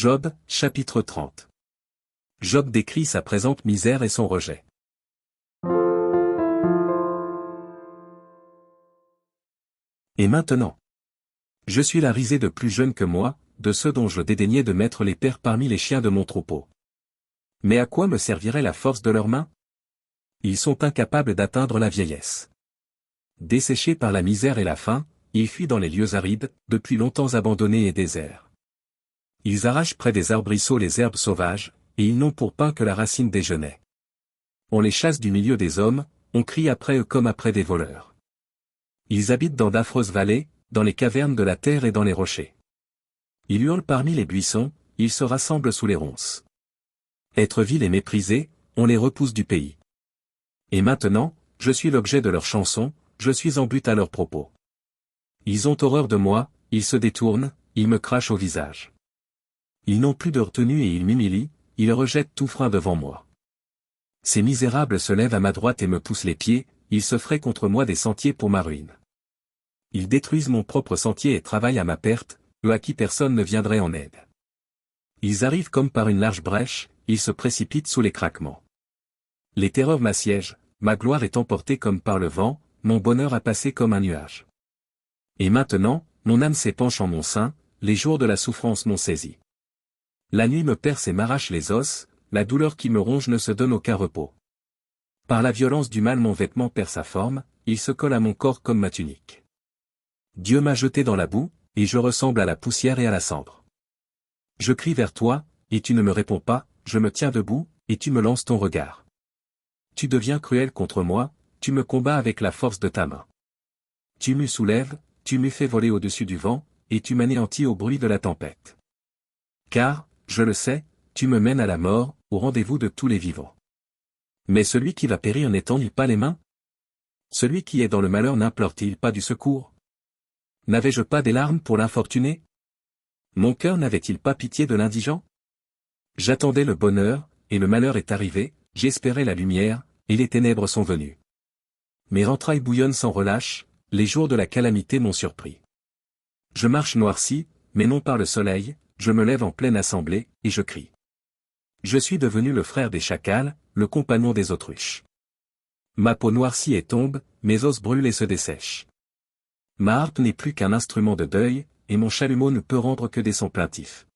Job, chapitre 30. Job décrit sa présente misère et son rejet. Et maintenant, je suis la risée de plus jeunes que moi, de ceux dont je dédaignais de mettre les pères parmi les chiens de mon troupeau. Mais à quoi me servirait la force de leurs mains? Ils sont incapables d'atteindre la vieillesse. Desséchés par la misère et la faim, ils fuient dans les lieux arides, depuis longtemps abandonnés et déserts. Ils arrachent près des arbrisseaux les herbes sauvages, et ils n'ont pour pain que la racine des genêts. On les chasse du milieu des hommes, on crie après eux comme après des voleurs. Ils habitent dans d'affreuses vallées, dans les cavernes de la terre et dans les rochers. Ils hurlent parmi les buissons, ils se rassemblent sous les ronces. Être vils et méprisés, on les repousse du pays. Et maintenant, je suis l'objet de leurs chansons, je suis en but à leurs propos. Ils ont horreur de moi, ils se détournent, ils me crachent au visage. Ils n'ont plus de retenue et ils m'humilient, ils rejettent tout frein devant moi. Ces misérables se lèvent à ma droite et me poussent les pieds, ils se fraient contre moi des sentiers pour ma ruine. Ils détruisent mon propre sentier et travaillent à ma perte, eux à qui personne ne viendrait en aide. Ils arrivent comme par une large brèche, ils se précipitent sous les craquements. Les terreurs m'assiègent, ma gloire est emportée comme par le vent, mon bonheur a passé comme un nuage. Et maintenant, mon âme s'épanche en mon sein, les jours de la souffrance m'ont saisi. La nuit me perce et m'arrache les os, la douleur qui me ronge ne se donne aucun repos. Par la violence du mal mon vêtement perd sa forme, il se colle à mon corps comme ma tunique. Dieu m'a jeté dans la boue, et je ressemble à la poussière et à la cendre. Je crie vers toi, et tu ne me réponds pas, je me tiens debout, et tu me lances ton regard. Tu deviens cruel contre moi, tu me combats avec la force de ta main. Tu m'y soulèves, tu m'y fais voler au-dessus du vent, et tu m'anéantis au bruit de la tempête. Car, je le sais, tu me mènes à la mort, au rendez-vous de tous les vivants. Mais celui qui va périr n'étend-il pas les mains? Celui qui est dans le malheur n'implore-t-il pas du secours? N'avais-je pas des larmes pour l'infortuné? Mon cœur n'avait-il pas pitié de l'indigent? J'attendais le bonheur, et le malheur est arrivé, j'espérais la lumière, et les ténèbres sont venues. Mes entrailles bouillonnent sans relâche, les jours de la calamité m'ont surpris. Je marche noirci, mais non par le soleil, je me lève en pleine assemblée, et je crie. Je suis devenu le frère des chacals, le compagnon des autruches. Ma peau noircit et tombe, mes os brûlent et se dessèchent. Ma harpe n'est plus qu'un instrument de deuil, et mon chalumeau ne peut rendre que des sons plaintifs.